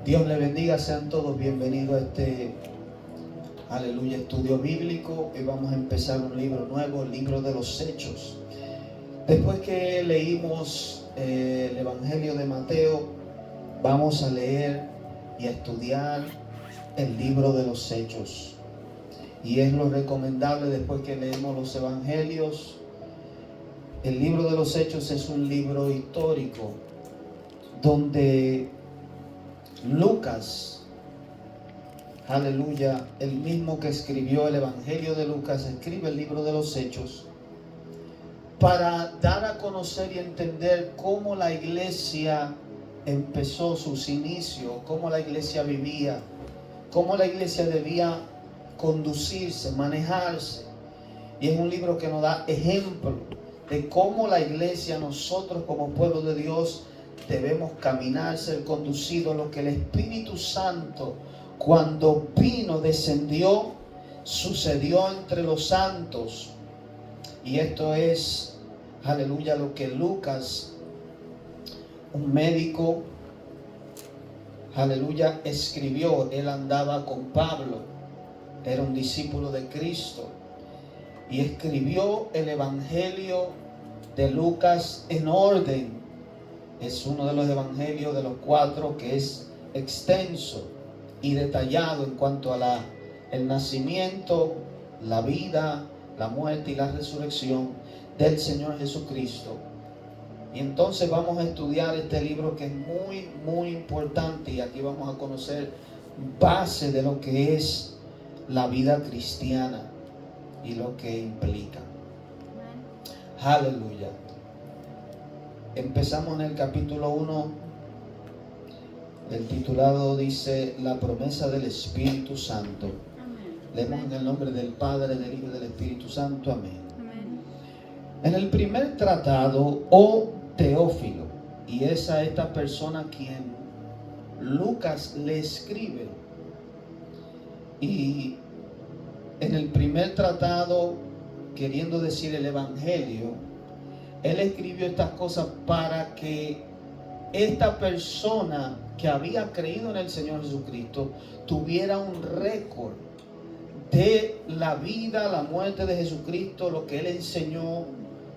Dios le bendiga, sean todos bienvenidos a este, aleluya, estudio bíblico. Hoy vamos a empezar un libro nuevo, el libro de los Hechos. Después que leímos el Evangelio de Mateo, vamos a leer y a estudiar el libro de los Hechos. Y es lo recomendable después que leemos los Evangelios. El libro de los Hechos es un libro histórico donde Lucas, aleluya, el mismo que escribió el Evangelio de Lucas, escribe el libro de los Hechos para dar a conocer y entender cómo la iglesia empezó sus inicios, cómo la iglesia vivía, cómo la iglesia debía conducirse, manejarse. Y es un libro que nos da ejemplo de cómo la iglesia, nosotros como pueblo de Dios, debemos caminar, ser conducidos, lo que el Espíritu Santo, cuando vino, descendió, sucedió entre los santos. Y esto es, aleluya, lo que Lucas, un médico, aleluya, escribió. Él andaba con Pablo, era un discípulo de Cristo, y escribió el Evangelio de Lucas en orden. Es uno de los evangelios de los 4 que es extenso y detallado en cuanto a el nacimiento, la vida, la muerte y la resurrección del Señor Jesucristo. Y entonces vamos a estudiar este libro que es muy, muy importante, y aquí vamos a conocer base de lo que es la vida cristiana y lo que implica. Aleluya. Empezamos en el capítulo 1. El titulado dice: la promesa del Espíritu Santo. Leemos en el nombre del Padre, del Hijo y del Espíritu Santo. Amén. En el primer tratado, oh Teófilo, y es a esta persona quien Lucas le escribe. Y en el primer tratado, queriendo decir el Evangelio, él escribió estas cosas para que esta persona que había creído en el Señor Jesucristo tuviera un récord de la vida, la muerte de Jesucristo, lo que Él enseñó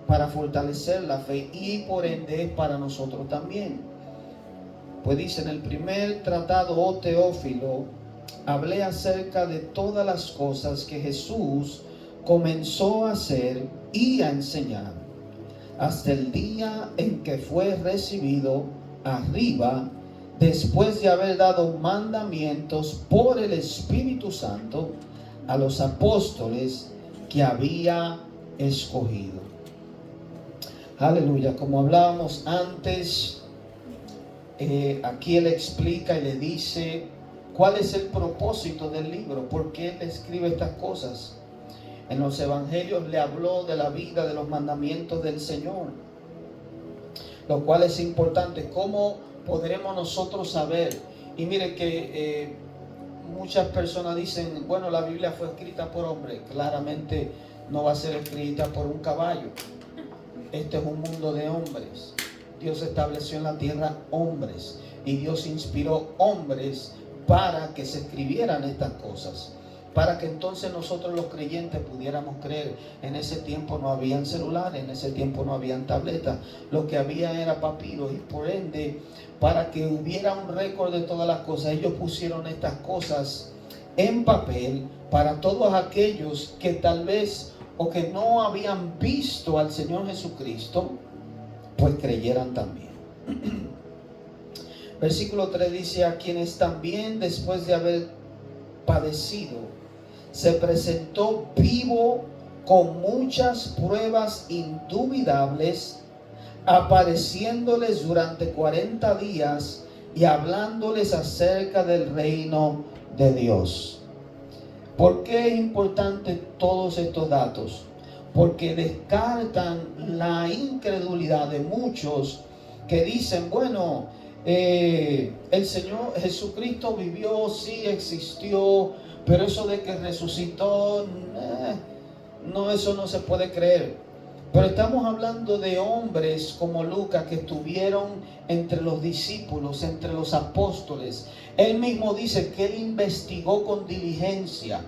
para fortalecer la fe, y por ende para nosotros también. Pues dice: en el primer tratado, oh Teófilo, hablé acerca de todas las cosas que Jesús comenzó a hacer y a enseñar, hasta el día en que fue recibido arriba, después de haber dado mandamientos por el Espíritu Santo a los apóstoles que había escogido. Aleluya. Como hablábamos antes, aquí él explica y le dice cuál es el propósito del libro, por qué él escribe estas cosas. En los evangelios le habló de la vida, de los mandamientos del Señor, lo cual es importante. ¿Cómo podremos nosotros saber? Y mire que muchas personas dicen: bueno, la Biblia fue escrita por hombres. Claramente no va a ser escrita por un caballo. Este es un mundo de hombres. Dios estableció en la tierra hombres, y Dios inspiró hombres para que se escribieran estas cosas, para que entonces nosotros los creyentes pudiéramos creer. En ese tiempo no habían celulares, en ese tiempo no habían tabletas, lo que había era papiros, y por ende, para que hubiera un récord de todas las cosas, ellos pusieron estas cosas en papel para todos aquellos que tal vez o que no habían visto al Señor Jesucristo, pues creyeran también. Versículo 3 dice: a quienes también, después de haber padecido, se presentó vivo con muchas pruebas indubitables, apareciéndoles durante 40 días y hablándoles acerca del reino de Dios. ¿Por qué es importante todos estos datos? Porque descartan la incredulidad de muchos que dicen: bueno, el Señor Jesucristo vivió, sí existió, pero eso de que resucitó, no, eso no se puede creer. Pero estamos hablando de hombres como Lucas que estuvieron entre los discípulos, entre los apóstoles. Él mismo dice que él investigó con diligencia.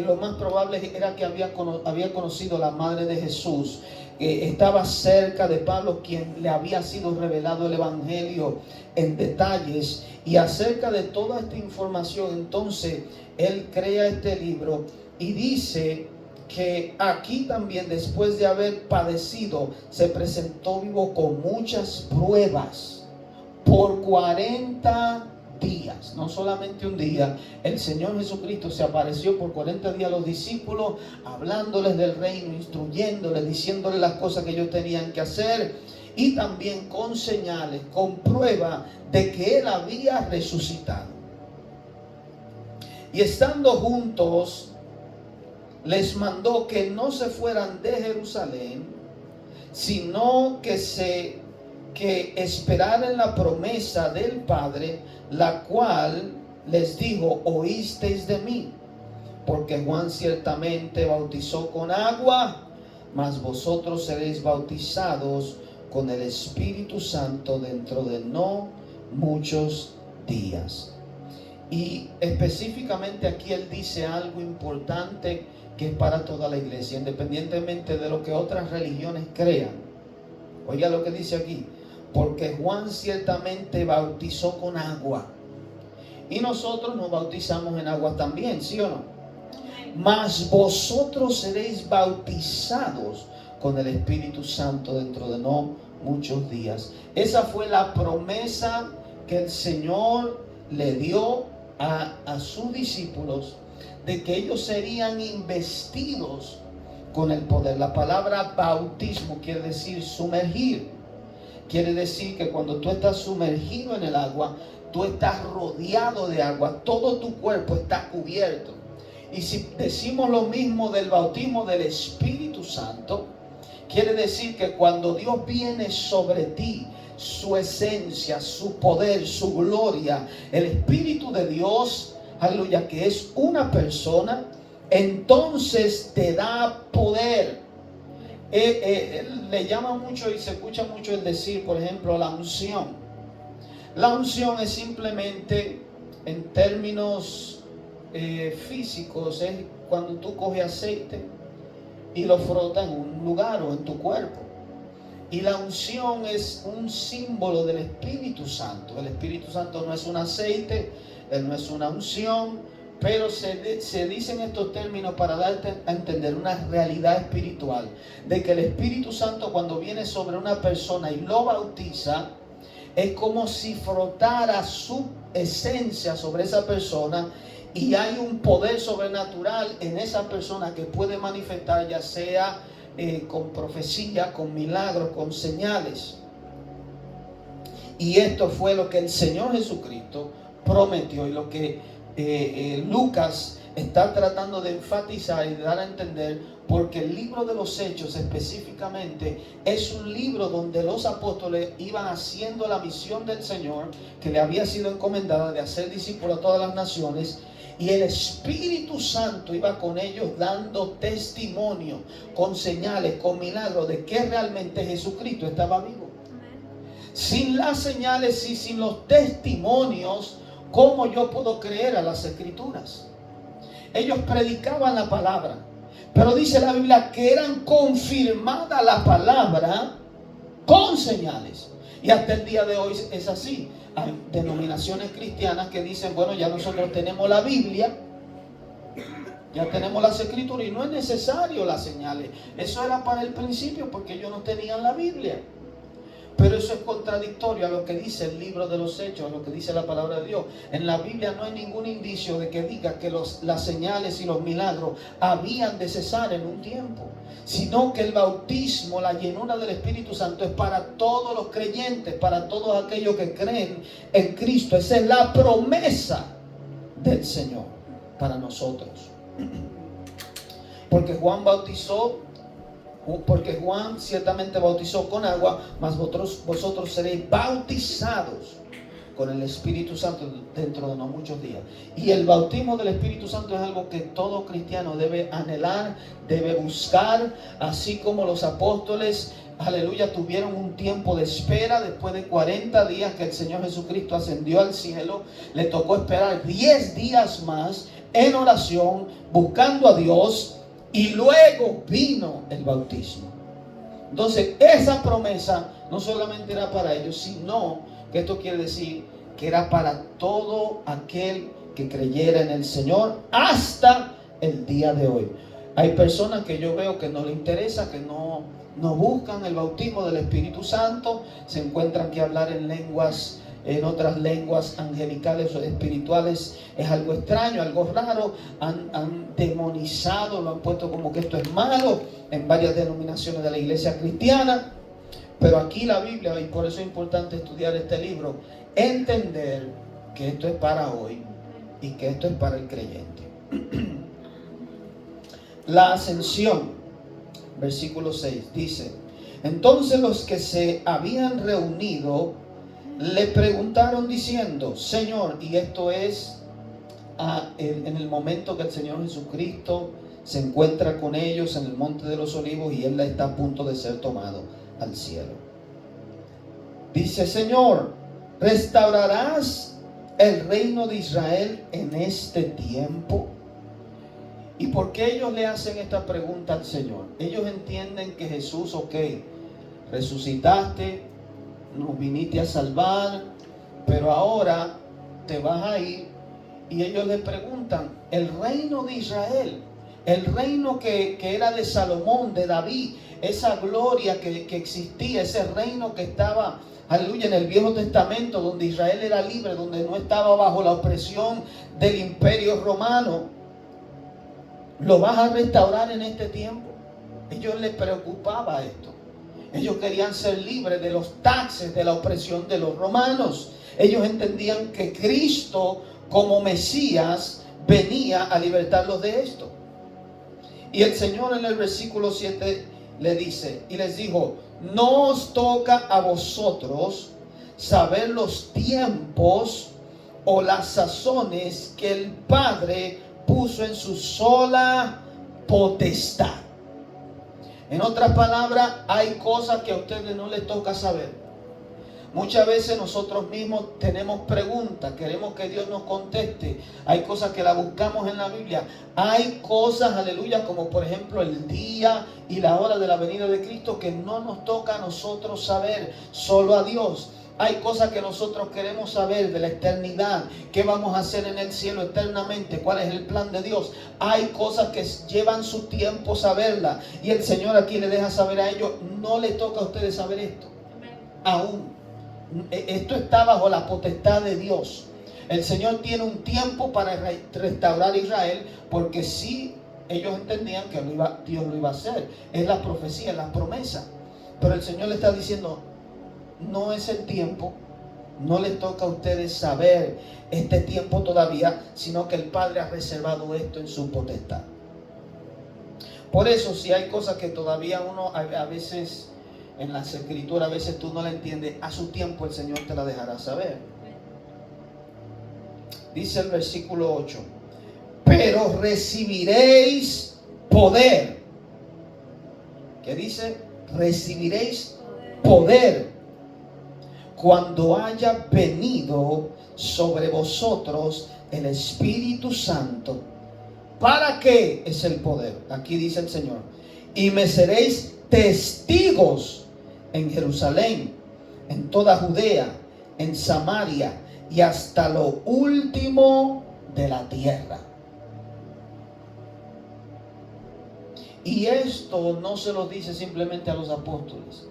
Lo más probable era que había conocido a la madre de Jesús. Estaba cerca de Pablo, quien le había sido revelado el evangelio en detalles. Y acerca de toda esta información, entonces él crea este libro y dice que aquí también, después de haber padecido, se presentó vivo con muchas pruebas por 40 días, no solamente un día. El Señor Jesucristo se apareció por 40 días a los discípulos, hablándoles del reino, instruyéndoles, diciéndoles las cosas que ellos tenían que hacer, y también con señales, con prueba de que Él había resucitado. Y estando juntos, les mandó que no se fueran de Jerusalén, sino que esperaran la promesa del Padre, la cual les dijo: oísteis de mí, porque Juan ciertamente bautizó con agua, mas vosotros seréis bautizados con el Espíritu Santo dentro de no muchos días. Y específicamente aquí él dice algo importante que es para toda la iglesia, independientemente de lo que otras religiones crean. Oiga lo que dice aquí: porque Juan ciertamente bautizó con agua, y nosotros nos bautizamos en agua también, ¿sí o no? Mas vosotros seréis bautizados con el Espíritu Santo dentro de no muchos días. Esa fue la promesa que el Señor le dio a sus discípulos, de que ellos serían investidos con el poder. La palabra bautismo quiere decir sumergir. Quiere decir que cuando tú estás sumergido en el agua, tú estás rodeado de agua, todo tu cuerpo está cubierto. Y si decimos lo mismo del bautismo del Espíritu Santo, quiere decir que cuando Dios viene sobre ti, su esencia, su poder, su gloria, el Espíritu de Dios, aleluya, que es una persona, entonces te da poder. Le llama mucho y se escucha mucho el decir, por ejemplo, la unción. La unción es simplemente, en términos físicos, es cuando tú coges aceite y lo frotas en un lugar o en tu cuerpo. Y la unción es un símbolo del Espíritu Santo. El Espíritu Santo no es un aceite, Él no es una unción, pero se dicen estos términos para darte a entender una realidad espiritual, de que el Espíritu Santo, cuando viene sobre una persona y lo bautiza, es como si frotara su esencia sobre esa persona, y hay un poder sobrenatural en esa persona que puede manifestar, ya sea con profecía, con milagros, con señales. Y esto fue lo que el Señor Jesucristo prometió, y lo que Lucas está tratando de enfatizar y de dar a entender, porque el libro de los Hechos específicamente es un libro donde los apóstoles iban haciendo la misión del Señor, que le había sido encomendada, de hacer discípulos a todas las naciones. Y el Espíritu Santo iba con ellos dando testimonio, con señales, con milagros, de que realmente Jesucristo estaba vivo. Sin las señales y sin los testimonios, ¿cómo yo puedo creer a las Escrituras? Ellos predicaban la palabra, pero dice la Biblia que eran confirmada la palabra con señales. Y hasta el día de hoy es así. Hay denominaciones cristianas que dicen: bueno, ya nosotros tenemos la Biblia, ya tenemos las Escrituras y no es necesario las señales. Eso era para el principio, porque ellos no tenían la Biblia. Pero eso es contradictorio a lo que dice el libro de los Hechos, a lo que dice la palabra de Dios. En la Biblia no hay ningún indicio de que diga que las señales y los milagros habían de cesar en un tiempo, sino que el bautismo, la llenura del Espíritu Santo, es para todos los creyentes, para todos aquellos que creen en Cristo. Esa es la promesa del Señor para nosotros. Porque Juan ciertamente bautizó con agua, mas vosotros seréis bautizados con el Espíritu Santo dentro de no muchos días. Y el bautismo del Espíritu Santo es algo que todo cristiano debe anhelar, debe buscar, así como los apóstoles, aleluya, tuvieron un tiempo de espera. Después de 40 días que el Señor Jesucristo ascendió al cielo, le tocó esperar 10 días más en oración, buscando a Dios, y luego vino el bautismo. Entonces, esa promesa no solamente era para ellos, sino que esto quiere decir que era para todo aquel que creyera en el Señor hasta el día de hoy. Hay personas que yo veo que no les interesa, que no buscan el bautismo del Espíritu Santo, se encuentran que hablar en lenguas, en otras lenguas angelicales o espirituales es algo extraño, algo raro. Han demonizado, lo han puesto como que esto es malo en varias denominaciones de la iglesia cristiana. Pero aquí la Biblia, y por eso es importante estudiar este libro, entender que esto es para hoy y que esto es para el creyente. La ascensión, versículo 6, dice: entonces los que se habían reunido le preguntaron diciendo: Señor, y esto es en el momento que el Señor Jesucristo se encuentra con ellos en el Monte de los Olivos y Él está a punto de ser tomado al cielo. Dice: Señor, ¿restaurarás el reino de Israel en este tiempo? ¿Y por qué ellos le hacen esta pregunta al Señor? Ellos entienden que Jesús, ok, resucitaste, nos viniste a salvar, pero ahora te vas a ir. Y ellos le preguntan: el reino de Israel, el reino que era de Salomón, de David, esa gloria que existía, ese reino que estaba, aleluya, en el Viejo Testamento, donde Israel era libre, donde no estaba bajo la opresión del imperio romano, ¿lo vas a restaurar en este tiempo? Ellos les preocupaba esto. Ellos querían ser libres de los taxes, de la opresión de los romanos. Ellos entendían que Cristo, como Mesías, venía a libertarlos de esto. Y el Señor en el versículo 7 le dice, y les dijo: no os toca a vosotros saber los tiempos o las sazones que el Padre puso en su sola potestad. En otras palabras, hay cosas que a ustedes no les toca saber. Muchas veces nosotros mismos tenemos preguntas, queremos que Dios nos conteste. Hay cosas que la buscamos en la Biblia. Hay cosas, aleluya, como por ejemplo el día y la hora de la venida de Cristo, que no nos toca a nosotros saber, solo a Dios. Hay cosas que nosotros queremos saber de la eternidad, qué vamos a hacer en el cielo eternamente, cuál es el plan de Dios. Hay cosas que llevan su tiempo saberla, y el Señor aquí le deja saber a ellos: no le toca a ustedes saber esto aún. Esto está bajo la potestad de Dios. El Señor tiene un tiempo para restaurar a Israel, porque sí, ellos entendían que Dios lo iba a hacer. Es la profecía, es la promesa. Pero el Señor le está diciendo: no es el tiempo, no les toca a ustedes saber este tiempo todavía, sino que el Padre ha reservado esto en su potestad. Por eso, si hay cosas que todavía uno a veces en las escrituras, a veces tú no la entiendes, a su tiempo el Señor te la dejará saber. Dice el versículo 8: pero recibiréis poder. ¿Qué dice? Recibiréis poder cuando haya venido sobre vosotros el Espíritu Santo. ¿Para qué es el poder? Aquí dice el Señor: y me seréis testigos en Jerusalén, en toda Judea, en Samaria y hasta lo último de la tierra. Y esto no se lo dice simplemente a los apóstoles.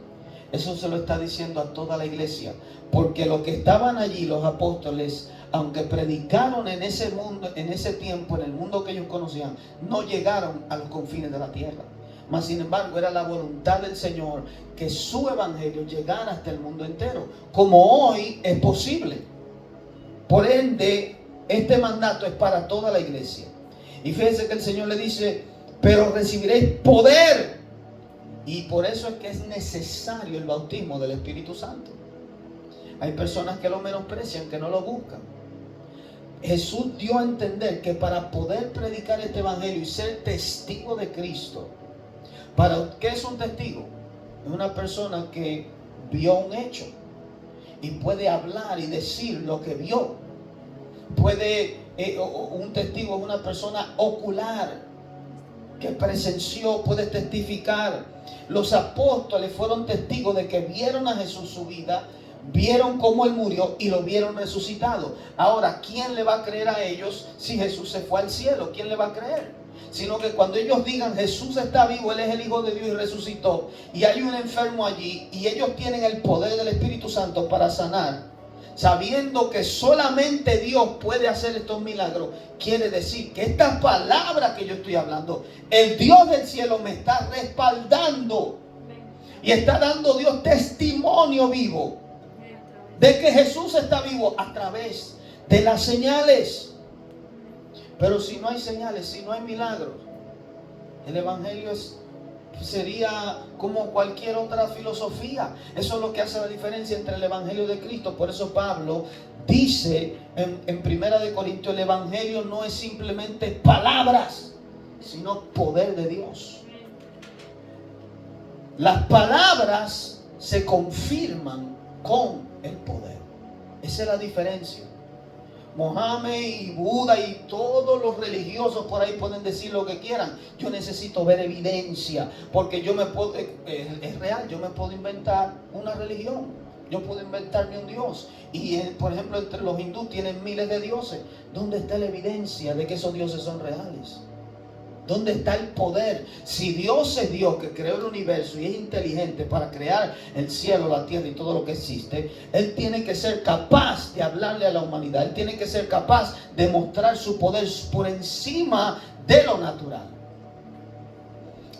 Eso se lo está diciendo a toda la iglesia. Porque los que estaban allí, los apóstoles, aunque predicaron en ese mundo, en ese tiempo, en el mundo que ellos conocían, no llegaron a los confines de la tierra. Mas sin embargo, era la voluntad del Señor que su evangelio llegara hasta el mundo entero, como hoy es posible. Por ende, este mandato es para toda la iglesia. Y fíjense que el Señor le dice: pero recibiréis poder. Y por eso es que es necesario el bautismo del Espíritu Santo. Hay personas que lo menosprecian, que no lo buscan. Jesús dio a entender que para poder predicar este evangelio y ser testigo de Cristo, ¿qué es un testigo? Es una persona que vio un hecho y puede hablar y decir lo que vio. Un testigo es una persona ocular que presenció, puede testificar. Los apóstoles fueron testigos de que vieron a Jesús su vida, vieron cómo Él murió y lo vieron resucitado. Ahora, ¿quién le va a creer a ellos si Jesús se fue al cielo? ¿Quién le va a creer? Sino que cuando ellos digan Jesús está vivo, Él es el Hijo de Dios y resucitó, y hay un enfermo allí y ellos tienen el poder del Espíritu Santo para sanar, sabiendo que solamente Dios puede hacer estos milagros, quiere decir que estas palabras que yo estoy hablando, el Dios del cielo me está respaldando y está dando Dios testimonio vivo de que Jesús está vivo a través de las señales. Pero si no hay señales, si no hay milagros, el evangelio sería como cualquier otra filosofía. Eso es lo que hace la diferencia entre el evangelio de Cristo. Por eso Pablo dice en 1 Corintios, el evangelio no es simplemente palabras, sino poder de Dios. Las palabras se confirman con el poder. Esa es la diferencia. Mohammed y Buda y todos los religiosos por ahí pueden decir lo que quieran. Yo necesito ver evidencia, porque yo me puedo, es real, yo me puedo inventar una religión, yo puedo inventarme un Dios. Y por ejemplo, entre los hindúes tienen miles de dioses. ¿Dónde está la evidencia de que esos dioses son reales? ¿Dónde está el poder? Si Dios es Dios que creó el universo y es inteligente para crear el cielo, la tierra y todo lo que existe, Él tiene que ser capaz de hablarle a la humanidad. Él tiene que ser capaz de mostrar su poder por encima de lo natural.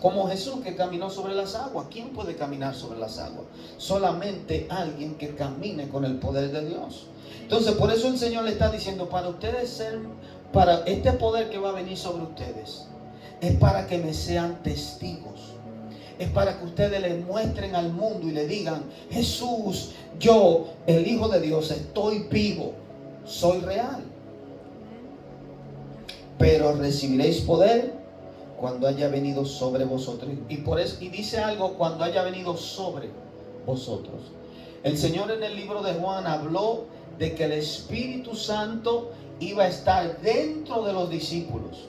Como Jesús, que caminó sobre las aguas. ¿Quién puede caminar sobre las aguas? Solamente alguien que camine con el poder de Dios. Entonces, por eso el Señor le está diciendo, para este poder que va a venir sobre ustedes, es para que me sean testigos. Es para que ustedes le muestren al mundo y le digan, Jesús, yo, el Hijo de Dios, estoy vivo, soy real. Pero recibiréis poder cuando haya venido sobre vosotros. Y dice algo, cuando haya venido sobre vosotros. El Señor en el libro de Juan habló de que el Espíritu Santo iba a estar dentro de los discípulos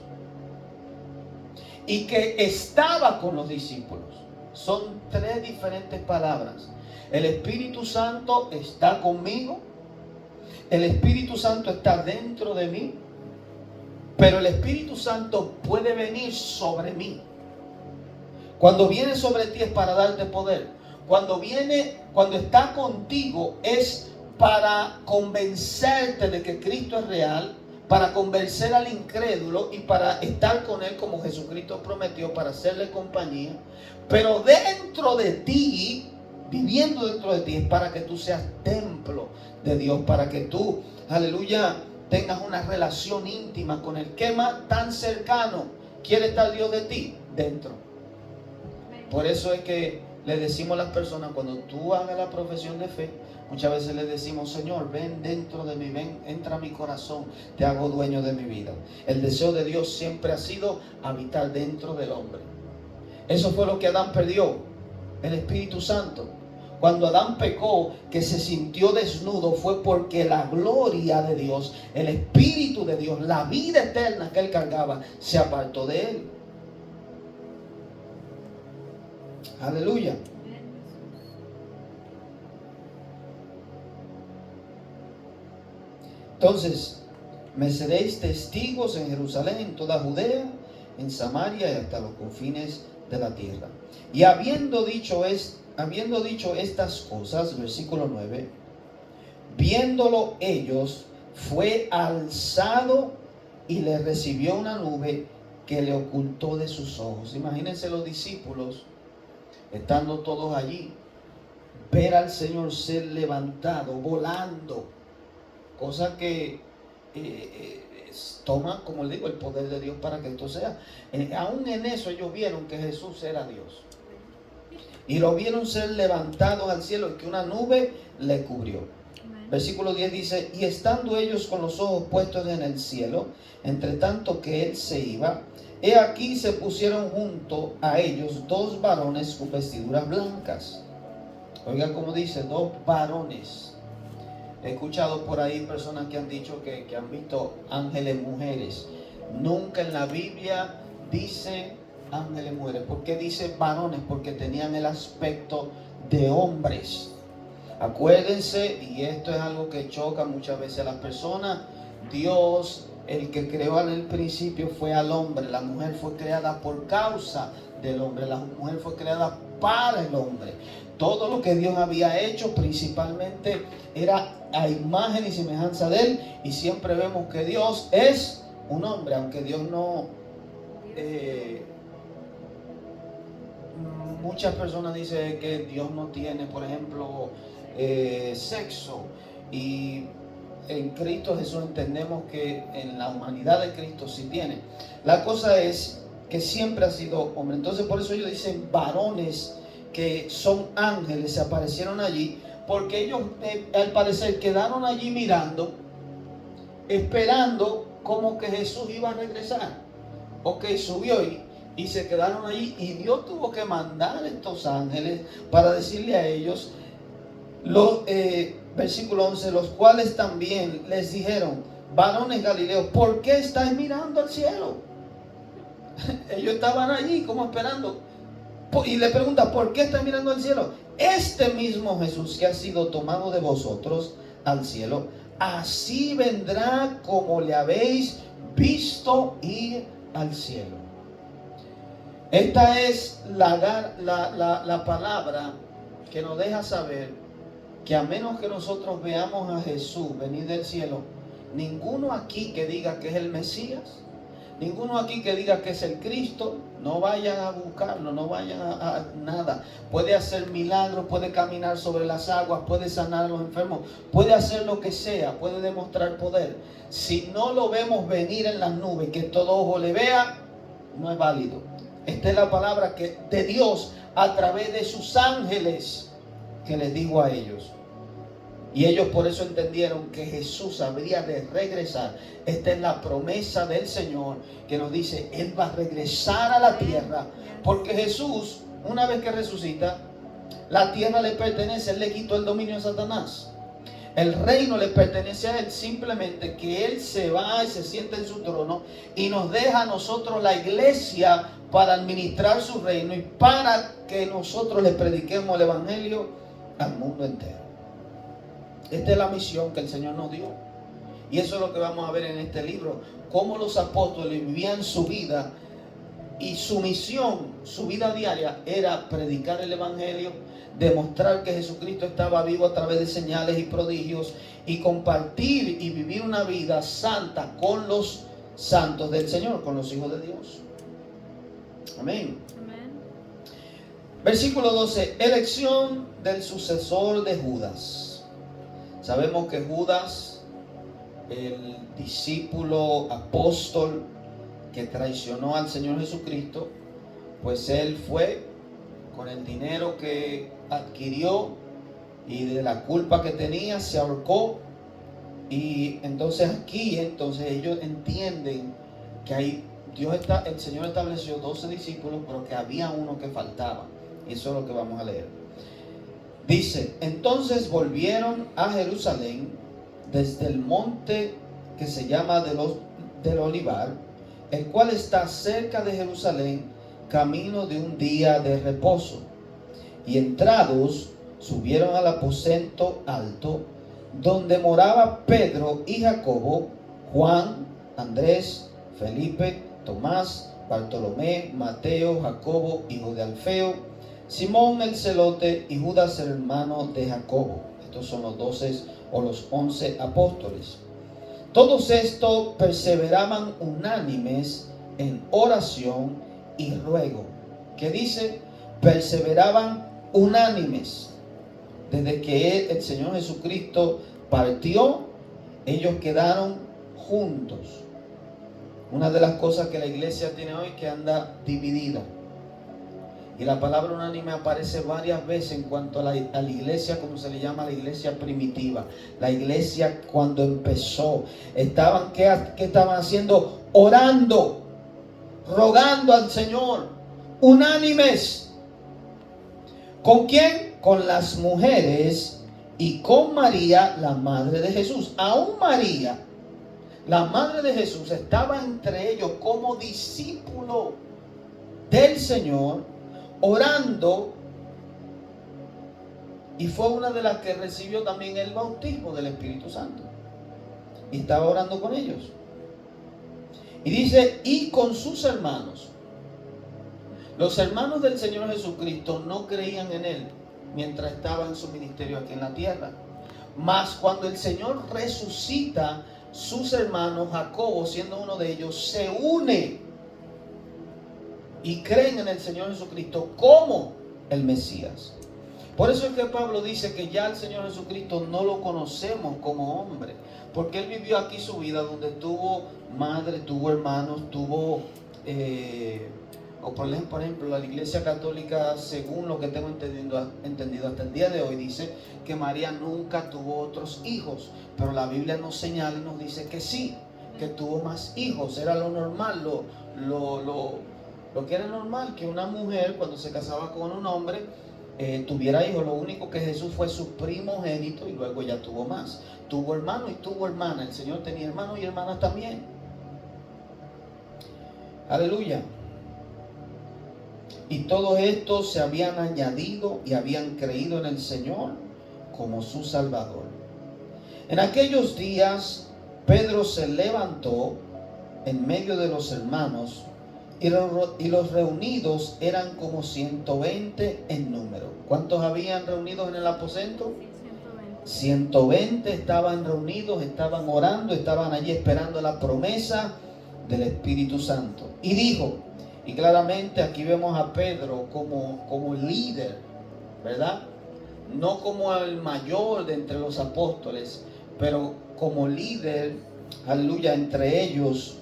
y que estaba con los discípulos. Son tres diferentes palabras. El Espíritu Santo está conmigo, el Espíritu Santo está dentro de mí, pero el Espíritu Santo puede venir sobre mí. Cuando viene sobre ti es para darte poder. Cuando está contigo es para convencerte de que Cristo es real, para convencer al incrédulo y para estar con Él como Jesucristo prometió, para hacerle compañía. Pero dentro de ti, viviendo dentro de ti, es para que tú seas templo de Dios, para que tú, aleluya, tengas una relación íntima con Él. ¿Qué más tan cercano quiere estar Dios de ti? Dentro. Por eso es que le decimos a las personas, cuando tú hagas la profesión de fe, muchas veces le decimos, Señor, ven dentro de mí, ven, entra a mi corazón, te hago dueño de mi vida. El deseo de Dios siempre ha sido habitar dentro del hombre. Eso fue lo que Adán perdió, el Espíritu Santo. Cuando Adán pecó, que se sintió desnudo, fue porque la gloria de Dios, el Espíritu de Dios, la vida eterna que él cargaba, se apartó de él. Aleluya. Entonces, me seréis testigos en Jerusalén, en toda Judea, en Samaria y hasta los confines de la tierra. Y habiendo dicho estas cosas, versículo 9, viéndolo ellos, fue alzado y le recibió una nube que le ocultó de sus ojos. Imagínense los discípulos, estando todos allí, ver al Señor ser levantado, volando. Cosa que toma, como le digo, el poder de Dios para que esto sea. Aún en eso ellos vieron que Jesús era Dios. Y lo vieron ser levantados al cielo y que una nube le cubrió. Versículo 10 dice: y estando ellos con los ojos puestos en el cielo, entre tanto que él se iba, he aquí se pusieron junto a ellos dos varones con vestiduras blancas. Oiga cómo dice, dos varones. He escuchado por ahí personas que han dicho que han visto ángeles mujeres. Nunca en la Biblia dice ángeles mujeres. ¿Por qué dice varones? Porque tenían el aspecto de hombres. Acuérdense, y esto es algo que choca muchas veces a las personas, Dios, el que creó en el principio fue al hombre, la mujer fue creada por causa del hombre, la mujer fue creada para el hombre. Todo lo que Dios había hecho principalmente era a imagen y semejanza de él, y siempre vemos que Dios es un hombre, aunque Dios no... muchas personas dicen que Dios no tiene, por ejemplo, sexo, y en Cristo Jesús entendemos que en la humanidad de Cristo sí tiene. La cosa es que siempre ha sido hombre. Entonces por eso ellos dicen varones que son ángeles, se aparecieron allí, porque ellos al parecer quedaron allí mirando, esperando como que Jesús iba a regresar. Ok, subió y se quedaron allí, y Dios tuvo que mandar estos ángeles para decirle a ellos, versículo 11, los cuales también les dijeron: varones galileos, ¿por qué estáis mirando al cielo? Ellos estaban allí como esperando, y le pregunta: ¿por qué estáis mirando al cielo? Este mismo Jesús que ha sido tomado de vosotros al cielo, así vendrá como le habéis visto ir al cielo. Esta es la palabra que nos deja saber que a menos que nosotros veamos a Jesús venir del cielo, ninguno aquí que diga que es el Mesías, ninguno aquí que diga que es el Cristo, no vayan a buscarlo, no vayan a nada. Puede hacer milagros, puede caminar sobre las aguas, puede sanar a los enfermos, puede hacer lo que sea, puede demostrar poder. Si no lo vemos venir en las nubes, que todo ojo le vea, no es válido. Esta es la palabra de Dios a través de sus ángeles que les dijo a ellos. Y ellos por eso entendieron que Jesús habría de regresar. Esta es la promesa del Señor que nos dice: Él va a regresar a la tierra, porque Jesús, una vez que resucita, la tierra le pertenece. Él le quitó el dominio a Satanás. El reino le pertenece a Él, simplemente que Él se va y se sienta en su trono y nos deja a nosotros la iglesia para administrar su reino y para que nosotros le prediquemos el evangelio al mundo entero. Esta es la misión que el Señor nos dio, y eso es lo que vamos a ver en este libro: cómo los apóstoles vivían su vida, y su misión, su vida diaria, era predicar el evangelio, demostrar que Jesucristo estaba vivo a través de señales y prodigios, y compartir y vivir una vida santa con los santos del Señor, con los hijos de Dios. Amén. Versículo 12, elección del sucesor de Judas. Sabemos que Judas, el discípulo apóstol que traicionó al Señor Jesucristo, pues él fue con el dinero que adquirió y de la culpa que tenía, se ahorcó. Y entonces aquí, ellos entienden que el Señor estableció 12 discípulos, pero que había uno que faltaba. Y eso es lo que vamos a leer. Dice: entonces volvieron a Jerusalén desde el monte que se llama del Olivar, el cual está cerca de Jerusalén, camino de un día de reposo. Y entrados, subieron al aposento alto, donde moraba Pedro y Jacobo, Juan, Andrés, Felipe, Tomás, Bartolomé, Mateo, Jacobo, hijo de Alfeo, Simón el celote y Judas el hermano de Jacobo. Estos son los 12 o los 11 apóstoles. Todos estos perseveraban unánimes en oración y ruego. ¿Qué dice? Perseveraban unánimes. Desde que el Señor Jesucristo partió, ellos quedaron juntos. Una de las cosas que la iglesia tiene hoy, que anda dividida. Y la palabra unánime aparece varias veces en cuanto a la iglesia, como se le llama la iglesia primitiva. La iglesia cuando empezó, ¿qué estaban haciendo? Orando, rogando al Señor, unánimes. ¿Con quién? Con las mujeres y con María, la madre de Jesús. Aún María, la madre de Jesús, estaba entre ellos como discípulo del Señor, orando, y fue una de las que recibió también el bautismo del Espíritu Santo, y estaba orando con ellos. Y dice, y con sus hermanos. Los hermanos del Señor Jesucristo no creían en Él mientras estaba en su ministerio aquí en la tierra. Mas cuando el Señor resucita, sus hermanos, Jacobo siendo uno de ellos, se une y creen en el Señor Jesucristo como el Mesías. Por eso es que Pablo dice que ya el Señor Jesucristo no lo conocemos como hombre, porque Él vivió aquí su vida donde tuvo madre, tuvo hermanos, tuvo... por ejemplo, la Iglesia Católica, según lo que tengo entendido hasta el día de hoy, dice que María nunca tuvo otros hijos, pero la Biblia nos señala y nos dice que sí, que tuvo más hijos. Era lo normal, lo que era normal, que una mujer cuando se casaba con un hombre tuviera hijos. Lo único que Jesús fue su primogénito y luego ya tuvo más. Tuvo hermanos y tuvo hermanas. El Señor tenía hermanos y hermanas también. Aleluya. Y todos estos se habían añadido y habían creído en el Señor como su Salvador. En aquellos días Pedro se levantó en medio de los hermanos, y los reunidos eran como 120 en número. ¿Cuántos habían reunidos en el aposento? 120 estaban reunidos, estaban orando, estaban allí esperando la promesa del Espíritu Santo. Y dijo, y claramente aquí vemos a Pedro como líder, ¿verdad? No como el mayor de entre los apóstoles, pero como líder, aleluya, entre ellos.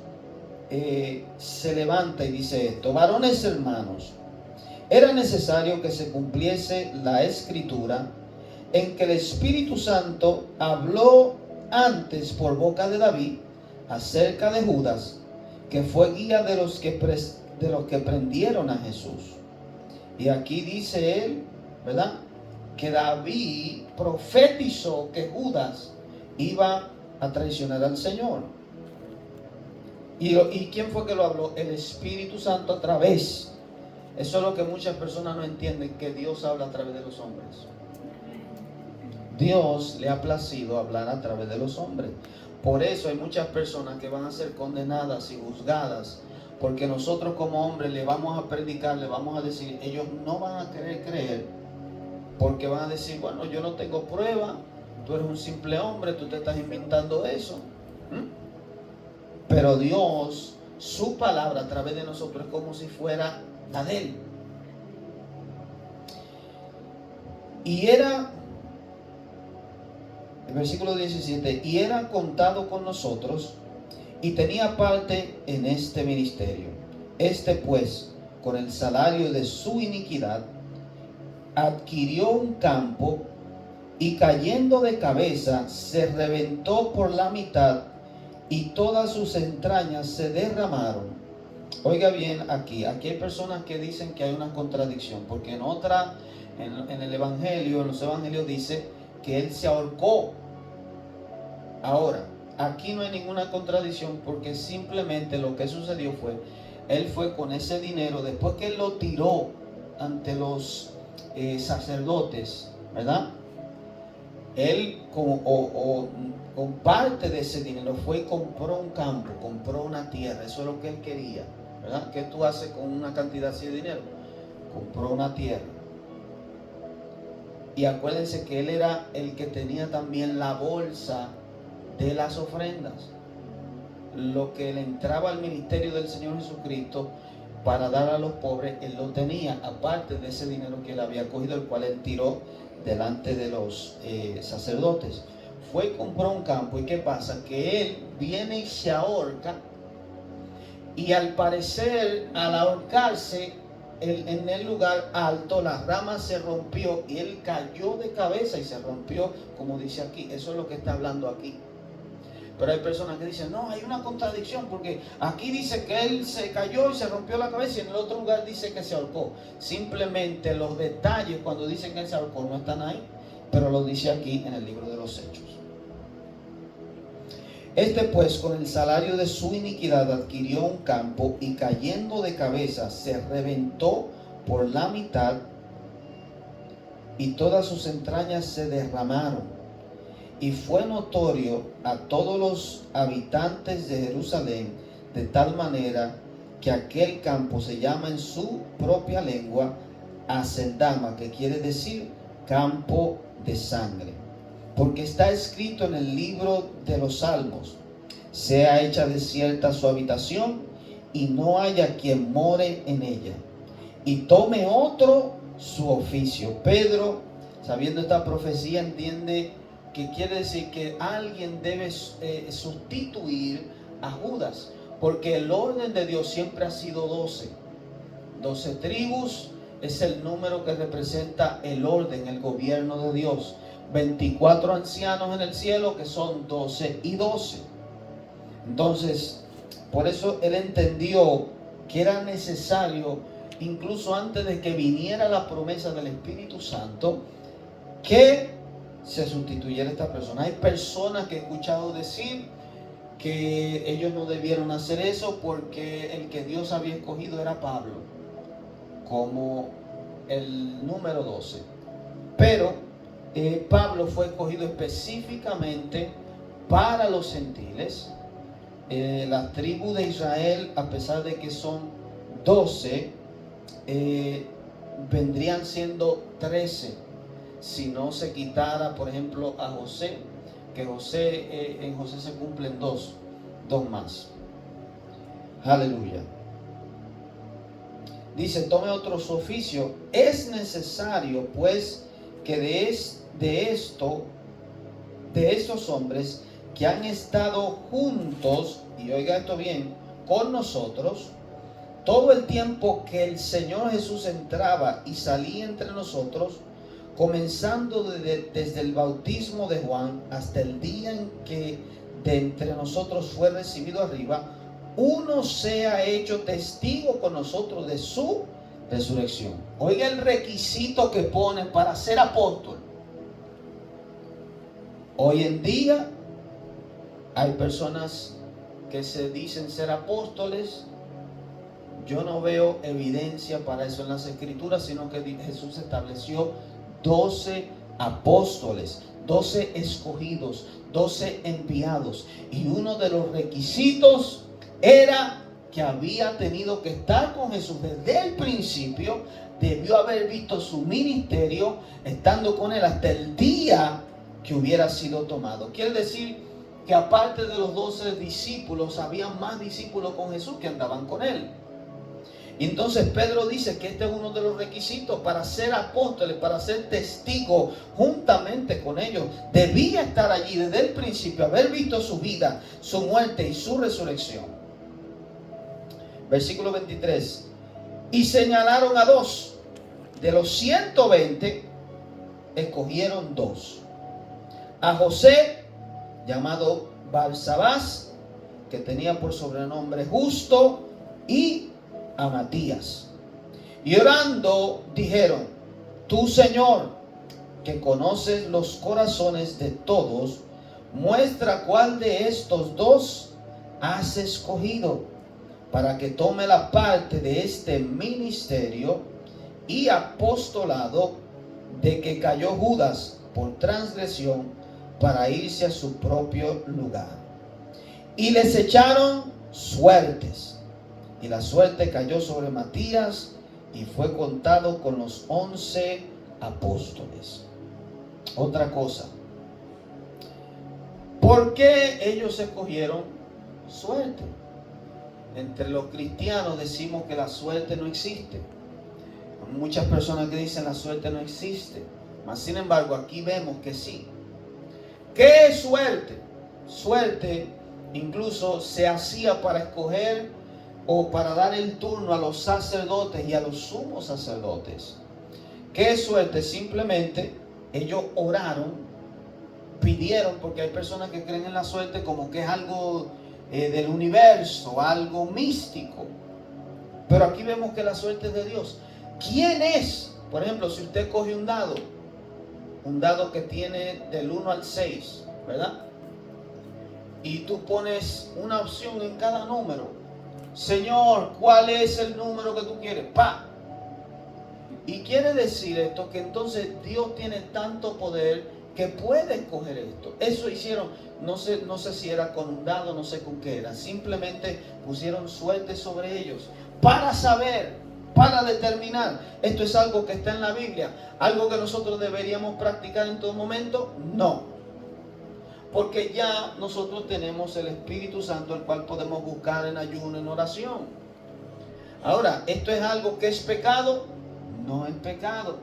Se levanta y dice esto: varones hermanos, era necesario que se cumpliese la escritura en que el Espíritu Santo habló antes por boca de David acerca de Judas, que fue guía de los que prendieron a Jesús. Y aquí dice él, ¿verdad?, que David profetizó que Judas iba a traicionar al Señor. ¿Y quién fue que lo habló? El Espíritu Santo a través. Eso es lo que muchas personas no entienden, que Dios habla a través de los hombres. Dios le ha placido hablar a través de los hombres. Por eso hay muchas personas que van a ser condenadas y juzgadas, porque nosotros como hombres le vamos a predicar, le vamos a decir, ellos no van a querer creer, porque van a decir, bueno, yo no tengo prueba, tú eres un simple hombre, tú te estás inventando eso. Pero Dios, su palabra a través de nosotros es como si fuera la de Él. Y era, el versículo 17, y era contado con nosotros y tenía parte en este ministerio. Este pues, con el salario de su iniquidad, adquirió un campo y cayendo de cabeza se reventó por la mitad y todas sus entrañas se derramaron. Oiga bien, aquí hay personas que dicen que hay una contradicción, porque en el Evangelio, en los Evangelios dice que él se ahorcó. Ahora, aquí no hay ninguna contradicción, porque simplemente lo que sucedió fue, él fue con ese dinero, después que él lo tiró ante los sacerdotes, ¿verdad? Él con parte de ese dinero fue y compró un campo, compró una tierra. Eso es lo que él quería, ¿verdad? ¿Qué tú haces con una cantidad así de dinero? Compró una tierra. Y acuérdense que él era el que tenía también la bolsa de las ofrendas. Lo que le entraba al ministerio del Señor Jesucristo para dar a los pobres, él lo tenía, aparte de ese dinero que él había cogido, el cual él tiró delante de los sacerdotes. Fue y compró un campo. ¿Y qué pasa? Que él viene y se ahorca, y al parecer, al ahorcarse, en el lugar alto, la rama se rompió y él cayó de cabeza y se rompió, como dice aquí. Eso es lo que está hablando aquí. Pero hay personas que dicen, no, hay una contradicción, porque aquí dice que él se cayó y se rompió la cabeza y en el otro lugar dice que se ahorcó. Simplemente los detalles cuando dicen que él se ahorcó no están ahí, pero lo dice aquí en el libro de los Hechos. Este pues con el salario de su iniquidad adquirió un campo y cayendo de cabeza se reventó por la mitad y todas sus entrañas se derramaron. Y fue notorio a todos los habitantes de Jerusalén, de tal manera que aquel campo se llama en su propia lengua Aceldama, que quiere decir campo de sangre. Porque está escrito en el libro de los Salmos: sea hecha desierta su habitación y no haya quien more en ella, y tome otro su oficio. Pedro, sabiendo esta profecía, entiende que quiere decir que alguien debe sustituir a Judas, porque el orden de Dios siempre ha sido 12. 12 tribus es el número que representa el orden, el gobierno de Dios. 24 ancianos en el cielo, que son 12 y 12. Entonces, por eso él entendió que era necesario, incluso antes de que viniera la promesa del Espíritu Santo, que se sustituyera esta persona. Hay personas que he escuchado decir que ellos no debieron hacer eso porque el que Dios había escogido era Pablo como el número 12. Pero Pablo fue escogido específicamente para los gentiles. La tribu de Israel, a pesar de que son 12, vendrían siendo 13 si no se quitara, por ejemplo, a José, que en José se cumplen dos más. Aleluya. Dice, tome otro su oficio. Es necesario pues que de estos hombres que han estado juntos, y oiga esto bien, con nosotros, todo el tiempo que el Señor Jesús entraba y salía entre nosotros, comenzando desde el bautismo de Juan hasta el día en que de entre nosotros fue recibido arriba, uno sea hecho testigo con nosotros de su resurrección. Oiga el requisito que ponen para ser apóstol. Hoy en día hay personas que se dicen ser apóstoles. Yo no veo evidencia para eso en las Escrituras, sino que Jesús estableció 12 apóstoles, 12 escogidos, 12 enviados. Y uno de los requisitos era que había tenido que estar con Jesús desde el principio. Debió haber visto su ministerio estando con él hasta el día que hubiera sido tomado. Quiere decir que aparte de los 12 discípulos, había más discípulos con Jesús que andaban con él. Y entonces Pedro dice que este es uno de los requisitos para ser apóstoles, para ser testigo juntamente con ellos. Debía estar allí desde el principio, haber visto su vida, su muerte y su resurrección. Versículo 23. Y señalaron a 2. De los 120, escogieron 2. A José, llamado Barsabás, que tenía por sobrenombre Justo, y a Matías. Y orando dijeron: tú, Señor, que conoces los corazones de todos, muestra cuál de estos 2 has escogido para que tome la parte de este ministerio y apostolado de que cayó Judas por transgresión para irse a su propio lugar. Y les echaron suertes. Y la suerte cayó sobre Matías y fue contado con los 11 apóstoles. Otra cosa. ¿Por qué ellos escogieron suerte? Entre los cristianos decimos que la suerte no existe. Hay muchas personas que dicen la suerte no existe. Mas sin embargo aquí vemos que sí. ¿Qué es suerte? Suerte incluso se hacía para escoger o para dar el turno a los sacerdotes y a los sumos sacerdotes. ¿Qué es suerte? Simplemente ellos oraron, pidieron, porque hay personas que creen en la suerte como que es algo del universo, algo místico. Pero aquí vemos que la suerte es de Dios. ¿Quién es? Por ejemplo, si usted coge un dado que tiene del 1 al 6, ¿verdad? Y tú pones una opción en cada número. Señor, ¿cuál es el número que tú quieres? ¡Pa! Y quiere decir esto que entonces Dios tiene tanto poder que puede escoger esto. Eso hicieron, no sé si era con un dado, no sé con qué era. Simplemente pusieron suerte sobre ellos para saber, para determinar. Esto es algo que está en la Biblia. ¿Algo que nosotros deberíamos practicar en todo momento? No. Porque ya nosotros tenemos el Espíritu Santo, el cual podemos buscar en ayuno, en oración. Ahora, ¿esto es algo que es pecado? No es pecado.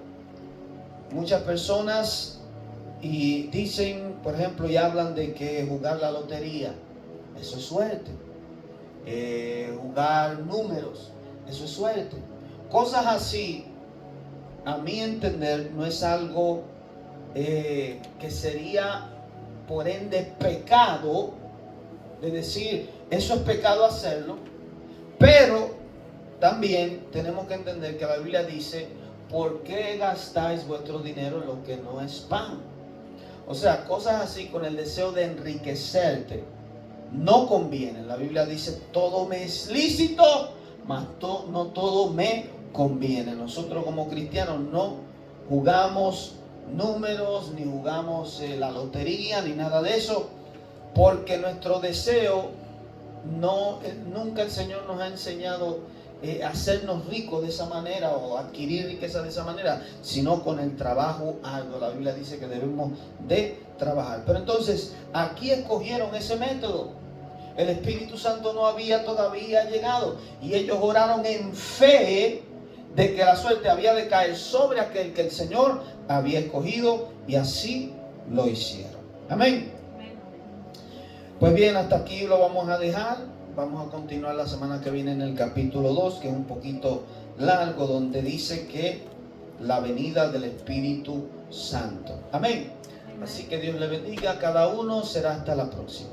Muchas personas y dicen, por ejemplo, y hablan de que jugar la lotería, eso es suerte. Jugar números, eso es suerte. Cosas así, a mi entender, no es algo que sería por ende pecado, de decir, eso es pecado hacerlo, pero también tenemos que entender que la Biblia dice, ¿por qué gastáis vuestro dinero en lo que no es pan? O sea, cosas así con el deseo de enriquecerte no convienen. La Biblia dice, todo me es lícito, mas no todo me conviene. Nosotros como cristianos no jugamos números, ni jugamos la lotería, ni nada de eso, porque nuestro deseo nunca el Señor nos ha enseñado hacernos ricos de esa manera o adquirir riqueza de esa manera, sino con el trabajo arduo. La Biblia dice que debemos de trabajar. Pero entonces aquí escogieron ese método. El Espíritu Santo no había todavía llegado y ellos oraron en fe de que la suerte había de caer sobre aquel que el Señor había escogido, y así lo hicieron. Amén. Pues bien, hasta aquí lo vamos a dejar. Vamos a continuar la semana que viene en el capítulo 2, que es un poquito largo, donde dice que la venida del Espíritu Santo. Amén. Así que Dios le bendiga a cada uno. Será hasta la próxima.